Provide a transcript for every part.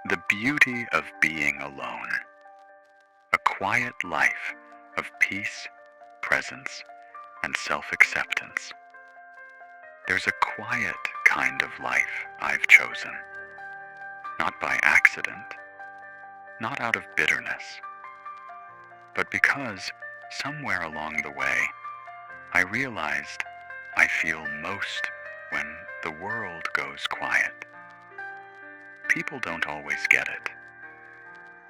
The beauty of being alone. A quiet life of peace, presence, and self-acceptance. There's a quiet kind of life I've chosen, not by accident, not out of bitterness, but because somewhere along the way, I realized I feel most when the world goes quiet. People don't always get it.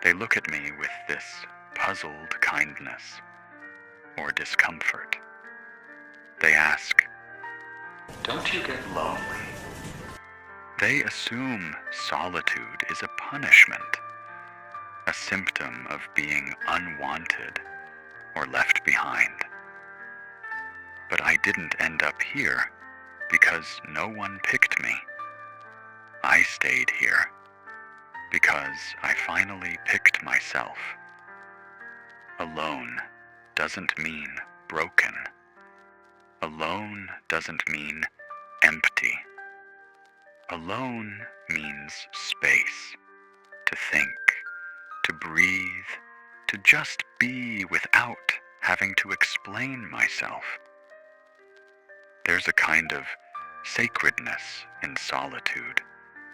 They look at me with this puzzled kindness or discomfort. They ask, "Don't you get lonely?" They assume solitude is a punishment, a symptom of being unwanted or left behind. But I didn't end up here because no one picked me. I stayed here because I finally picked myself. Alone doesn't mean broken. Alone doesn't mean empty. Alone means space, to think, to breathe, to just be without having to explain myself. There's a kind of sacredness in solitude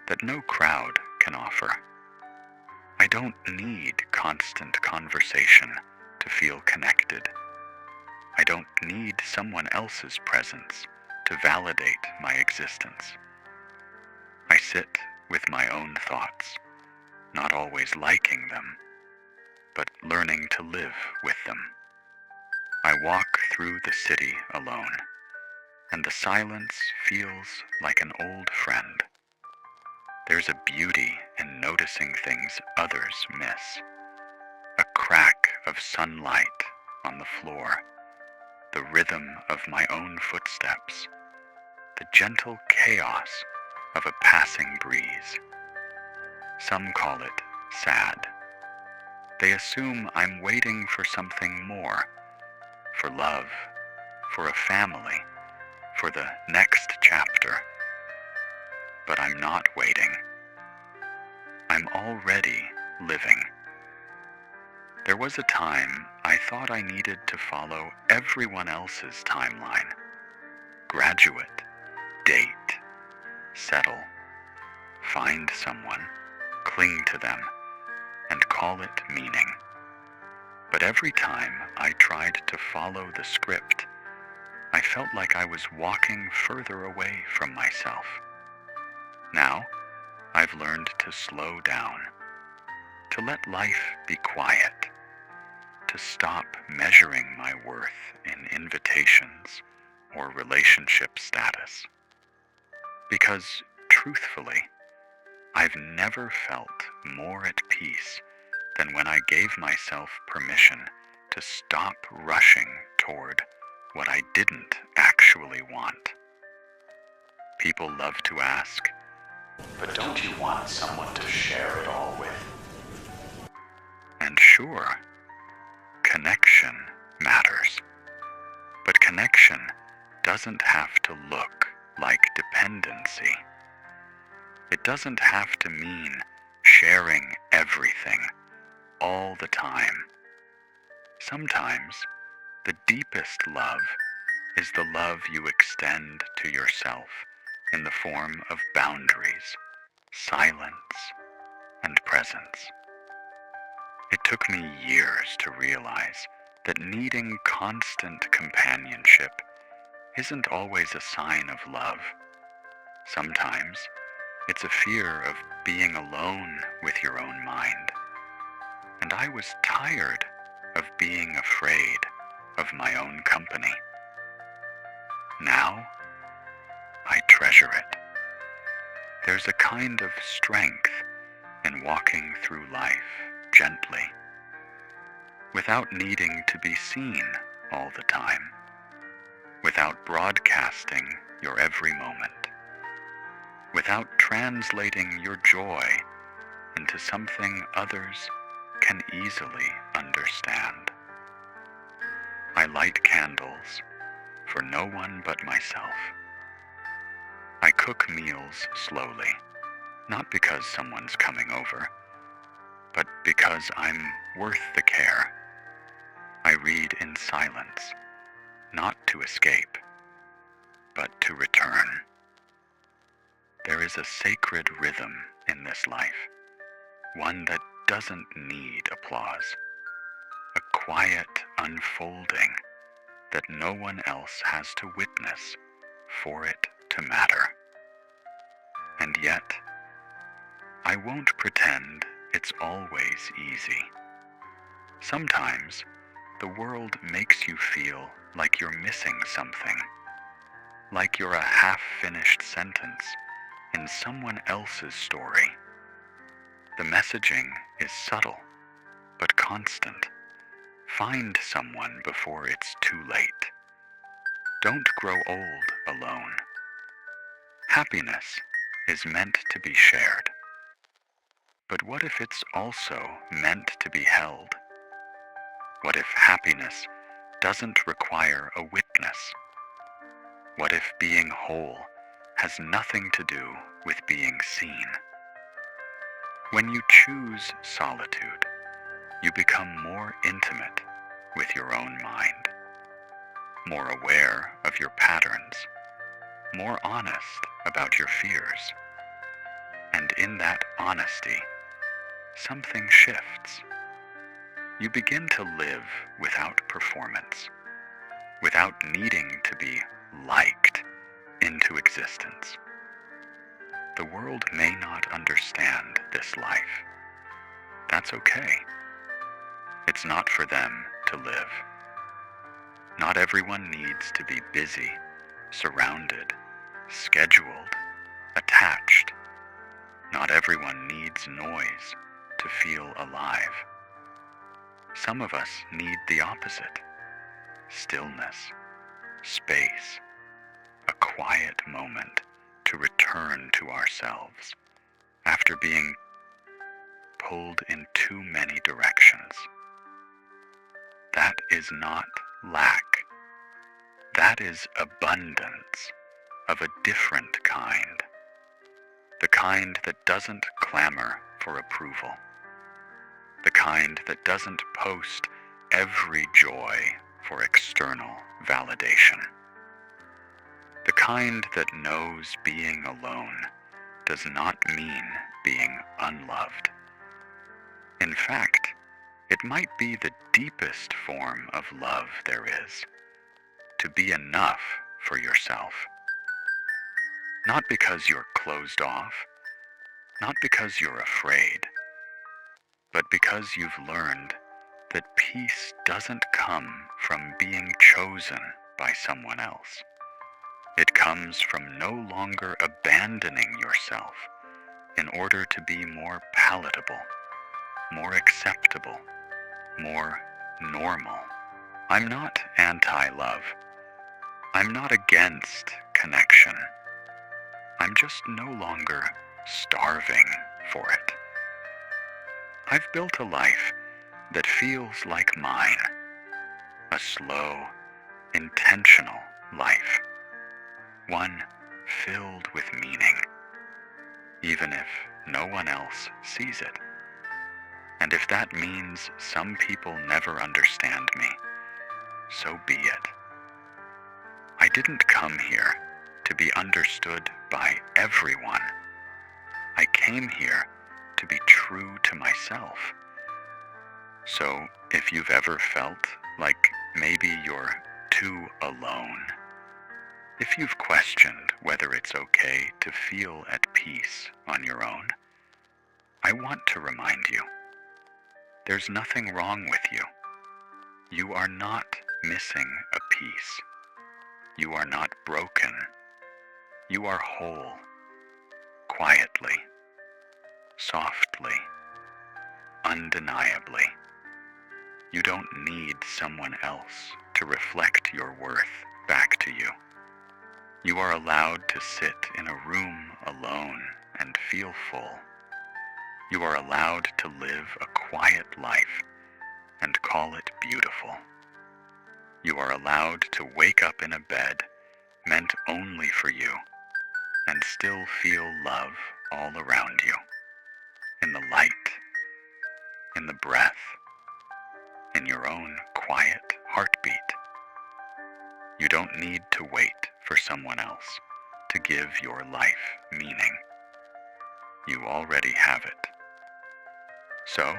that no crowd can offer. I don't need constant conversation to feel connected. I don't need someone else's presence to validate my existence. I sit with my own thoughts, not always liking them, but learning to live with them. I walk through the city alone, and the silence feels like an old friend. There's a beauty in noticing things others miss. A crack of sunlight on the floor, the rhythm of my own footsteps, the gentle chaos of a passing breeze. Some call it sad. They assume I'm waiting for something more, for love, for a family, for the next chapter. But I'm not waiting. I'm already living. There was a time I thought I needed to follow everyone else's timeline. Graduate, date, settle, find someone, cling to them, and call it meaning. But every time I tried to follow the script, I felt like I was walking further away from myself. Now, I've learned to slow down, to let life be quiet, to stop measuring my worth in invitations or relationship status. Because, truthfully, I've never felt more at peace than when I gave myself permission to stop rushing toward what I didn't actually want. People love to ask, "But don't you want someone to share it all with?" And sure, connection matters. But connection doesn't have to look like dependency. It doesn't have to mean sharing everything all the time. Sometimes the deepest love is the love you extend to yourself in the form of boundaries, silence, and presence. It took me years to realize that needing constant companionship isn't always a sign of love. Sometimes it's a fear of being alone with your own mind. And I was tired of being afraid of my own company. Now, I treasure it. There's a kind of strength in walking through life gently, without needing to be seen all the time, without broadcasting your every moment, without translating your joy into something others can easily understand. I light candles for no one but myself. I cook meals slowly, not because someone's coming over, but because I'm worth the care. I read in silence, not to escape, but to return. There is a sacred rhythm in this life, one that doesn't need applause, a quiet unfolding that no one else has to witness for it to matter. And yet, I won't pretend it's always easy. Sometimes, the world makes you feel like you're missing something, like you're a half-finished sentence in someone else's story. The messaging is subtle, but constant. Find someone before it's too late. Don't grow old alone. Happiness is meant to be shared. But what if it's also meant to be held? What if happiness doesn't require a witness? What if being whole has nothing to do with being seen? When you choose solitude, you become more intimate with your own mind, more aware of your patterns, more honest about your fears. And in that honesty, something shifts. You begin to live without performance, without needing to be liked into existence. The world may not understand this life. That's okay. It's not for them to live. Not everyone needs to be busy, surrounded, scheduled, attached. Not everyone needs noise to feel alive. Some of us need the opposite: stillness, space, a quiet moment to return to ourselves after being pulled in too many directions. That is not lack. That is abundance of a different kind. The kind that doesn't clamor for approval. The kind that doesn't post every joy for external validation. The kind that knows being alone does not mean being unloved. In fact, it might be the deepest form of love there is, to be enough for yourself. Not because you're closed off, not because you're afraid, but because you've learned that peace doesn't come from being chosen by someone else. It comes from no longer abandoning yourself in order to be more palatable, more acceptable, more normal. I'm not anti-love. I'm not against connection. I'm just no longer starving for it. I've built a life that feels like mine, a slow, intentional life, one filled with meaning, even if no one else sees it. And if that means some people never understand me, so be it. I didn't come here to be understood by everyone. I came here to be true to myself. So if you've ever felt like maybe you're too alone, if you've questioned whether it's okay to feel at peace on your own, I want to remind you, there's nothing wrong with you. You are not missing a piece. You are not broken. You are whole, quietly, softly, undeniably. You don't need someone else to reflect your worth back to you. You are allowed to sit in a room alone and feel full. You are allowed to live a quiet life and call it beautiful. You are allowed to wake up in a bed meant only for you and still feel love all around you, in the light, in the breath, in your own quiet heartbeat. You don't need to wait for someone else to give your life meaning. You already have it. So,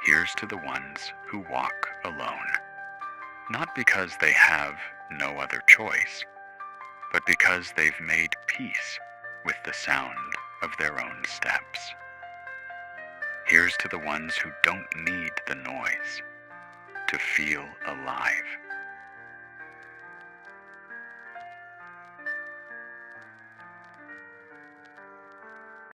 here's to the ones who walk alone, not because they have no other choice, but because they've made peace with the sound of their own steps. Here's to the ones who don't need the noise to feel alive.